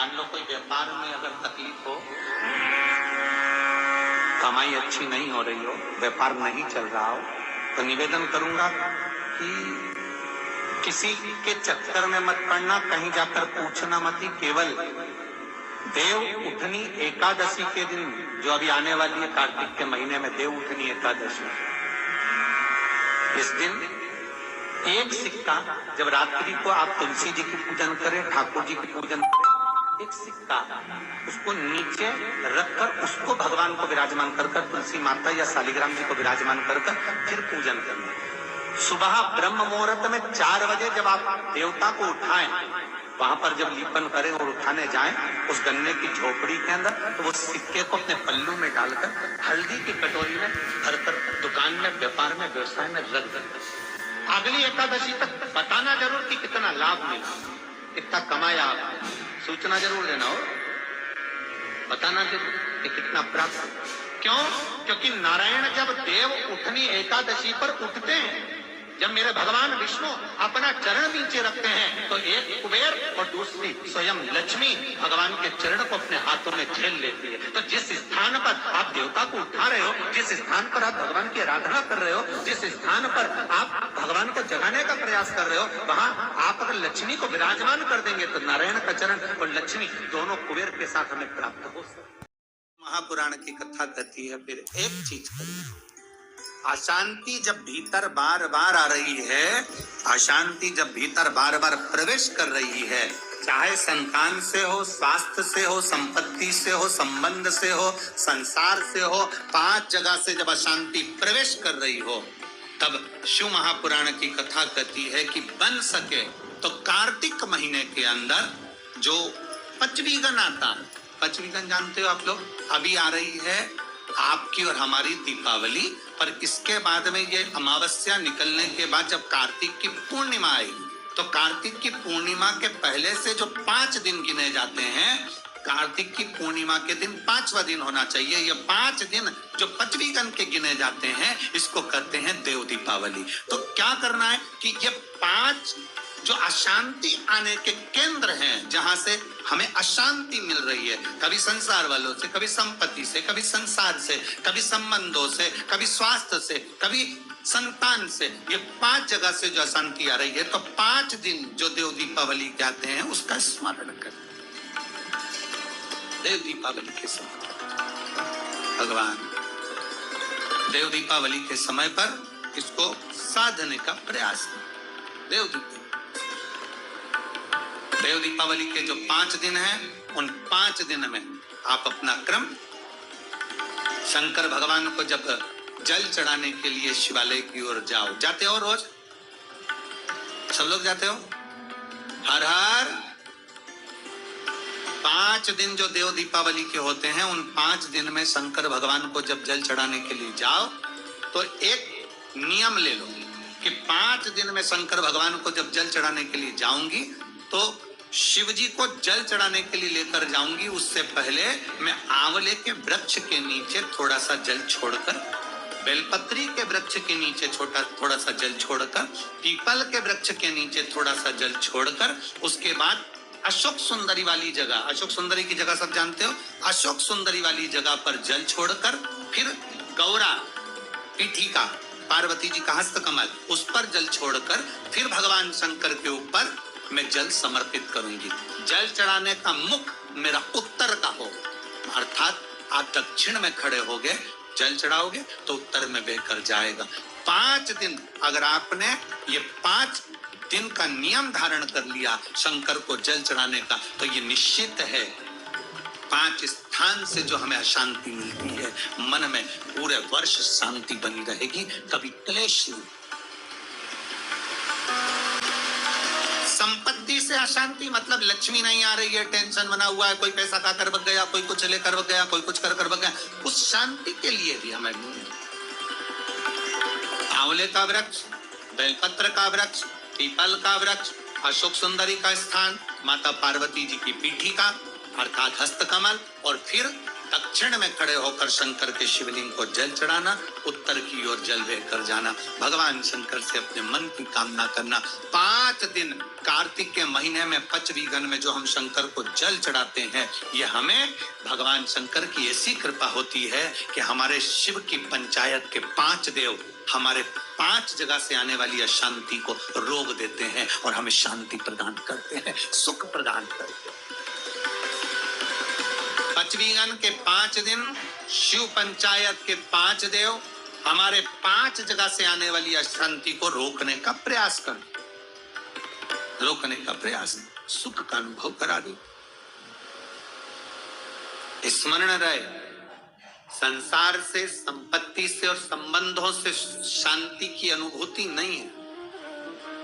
मान लो कोई व्यापार में अगर तकलीफ हो, कमाई अच्छी नहीं हो रही हो, व्यापार नहीं चल रहा हो, तो निवेदन करूंगा कि किसी के चक्कर में मत पड़ना, कहीं जाकर पूछना मत ही। केवल देव उठनी एकादशी के दिन, जो अभी आने वाली है कार्तिक के महीने में देव उठनी एकादशी, इस दिन एक सिक्का, जब रात्रि को आप तुलसी जी की पूजन करें, ठाकुर जी की पूजन करें, एक सिक्का उसको नीचे रखकर उसको भगवान को विराजमान कर तुलसी माता या शालिग्राम जी को विराजमान कर फिर पूजन करना। सुबह ब्रह्म मुहूर्त में 4 बजे जब आप देवता को उठाएं, वहां पर जब लीपन करें और उठाने जाएं, उस गन्ने की झोपड़ी के अंदर, तो वो सिक्के को अपने पल्लू में डालकर हल्दी की कटोरी में भरकर दुकान में, व्यापार में, व्यवसाय में रख दें। अगली एकादशी तक बताना जरूर कि कितना लाभ मिला, कितना कमाया आप, सूचना जरूर देना हो, बताना जरूर कि कितना प्राप्त। क्यों? क्योंकि नारायण जब देव उठनी एकादशी पर उठते हैं, जब मेरे भगवान विष्णु अपना चरण नीचे रखते हैं, तो एक कुबेर और दूसरी स्वयं लक्ष्मी भगवान के चरण को अपने हाथों में झेल लेती है। तो जिस स्थान पर आप देवता को उठा रहे हो, जिस स्थान पर आप भगवान की आराधना कर रहे हो, जिस स्थान पर आप भगवान को जगाने का प्रयास कर रहे हो, वहां आप अगर लक्ष्मी को विराजमान कर देंगे तो नारायण का चरण और लक्ष्मी दोनों कुबेर के साथ हमें प्राप्त हो सकते। महापुराण की कथा कहती है, फिर एक चीज करिए, अशांति जब भीतर बार बार आ रही है, अशांति जब भीतर बार बार प्रवेश कर रही है, चाहे संतान से हो, स्वास्थ्य से हो, संपत्ति से हो, संबंध से हो, संसार से हो, 5 जगह से जब अशांति प्रवेश कर रही हो, तब शिव महापुराण की कथा कहती है कि बन सके तो कार्तिक महीने के अंदर जो पंचवीगन आता है, पंचवीगन जानते हो आप लोग, अभी आ रही है आपकी और हमारी दीपावली, पर इसके बाद में ये अमावस्या निकलने के बाद जब कार्तिक की पूर्णिमा आएगी, तो कार्तिक की पूर्णिमा के पहले से जो 5 दिन गिने जाते हैं, कार्तिक की पूर्णिमा के दिन 5वां दिन होना चाहिए। ये 5 दिन जो पंचवीगन के गिने जाते हैं, इसको कहते हैं देव दीपावली। तो क्या करना है कि ये 5 जो अशांति आने के केंद्र हैं, जहां से हमें अशांति मिल रही है, कभी संसार वालों से, कभी संपत्ति से, कभी संसार से, कभी संबंधों से, कभी स्वास्थ्य से, कभी संतान से, ये 5 जगह से जो अशांति आ रही है, तो 5 दिन जो देव दीपावली कहते हैं उसका स्मरण करें। देव दीपावली के समय भगवान देव दीपावली के समय पर इसको साधने का प्रयास करें। देव दीपावली के जो 5 दिन हैं, उन 5 दिन में आप अपना क्रम, शंकर भगवान को जब जल चढ़ाने के लिए शिवालय की ओर जाओ, जाते हो रोज, सब लोग जाते हो, हर हर 5 दिन जो देव दीपावली के होते हैं, उन 5 दिन में शंकर भगवान को जब जल चढ़ाने के लिए जाओ, तो एक नियम ले लो कि 5 दिन में शंकर भगवान को जब जल चढ़ाने के लिए जाऊंगी, तो शिव जी को जल चढ़ाने के लिए लेकर जाऊंगी, उससे पहले मैं आंवले के वृक्ष के नीचे थोड़ा सा जल छोड़कर, बेलपत्री के वृक्ष के नीचे थोड़ा सा जल छोड़कर, पीपल के वृक्ष के नीचे थोड़ा सा जल छोड़कर, उसके बाद अशोक सुंदरी वाली जगह, अशोक सुंदरी की जगह सब जानते हो, अशोक सुंदरी वाली जगह पर जल छोड़कर, फिर गौरा पीठिका, पार्वती जी का हस्तकमल, उस पर जल छोड़कर, फिर भगवान शंकर के ऊपर मैं जल समर्पित करूंगी। जल चढ़ाने का मुख मेरा उत्तर का हो, अर्थात आप दक्षिण में खड़े होगे, जल चढ़ाओगे तो उत्तर में बहकर जाएगा। 5 दिन अगर आपने ये 5 दिन का नियम धारण कर लिया शंकर को जल चढ़ाने का, तो ये निश्चित है 5 स्थान से जो हमें अशांति मिलती है, मन में पूरे वर्ष शांति बनी रहेगी, कभी क्लेश नहीं। संपत्ति से अशांति मतलब लक्ष्मी नहीं आ रही है, टेंशन बना हुआ है, कोई पैसा खाकर भग गया, कोई कुछ लेकर भग गया, कोई कुछ कर भग गया, उस शांति के लिए भी हमें आंवले का वृक्ष, बेलपत्र का वृक्ष, पीपल का वृक्ष, अशोक सुंदरी का स्थान, माता पार्वती जी की पीठिका अर्थात हस्तकमल, और फिर दक्षिण में खड़े होकर शंकर के शिवलिंग को जल चढ़ाना, उत्तर की ओर जल बहकर जाना, भगवान शंकर से अपने मन की कामना करना। 5 दिन कार्तिक के महीने में पचवीगन में जो हम शंकर को जल चढ़ाते हैं, ये हमें भगवान शंकर की ऐसी कृपा होती है कि हमारे शिव की पंचायत के 5 देव हमारे 5 जगह से आने वाली अशांति को रोक देते हैं और हमें शांति प्रदान करते हैं, सुख प्रदान करते हैं। पचवीगन के 5 दिन शिव पंचायत के 5 देव हमारे 5 जगह से आने वाली अशांति को रोकने का प्रयास कर, रोकने का प्रयास, सुख का अनुभव करा दे। स्मरण रहे, संसार से, संपत्ति से और संबंधों से शांति की अनुभूति नहीं है।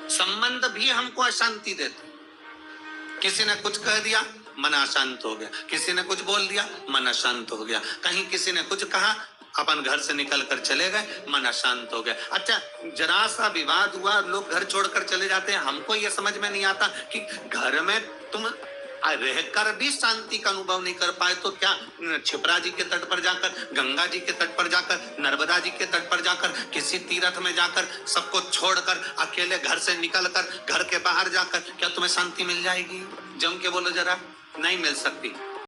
संबंध भी हमको अशांति देते। किसी ने कुछ कह दिया, मन अशांत हो गया, किसी ने कुछ बोल दिया, मन अशांत हो गया, कहीं किसी ने कुछ कहा, अपन घर से निकल कर चले गए, मन अशांत हो गया। अच्छा, जरा सा विवाद हुआ, लोग घर छोड़कर चले जाते हैं। हमको ये समझ में नहीं आता कि घर में तुम रहकर भी शांति का अनुभव नहीं कर पाए तो क्या क्षिप्रा जी के तट पर जाकर, गंगा जी के तट पर जाकर, नर्मदा जी के तट पर जाकर, किसी तीर्थ में जाकर, सबको छोड़कर अकेले घर से निकलकर, घर के बाहर जाकर क्या तुम्हें शांति मिल जाएगी? जम के बोलो जरा, नहीं मिल सकती।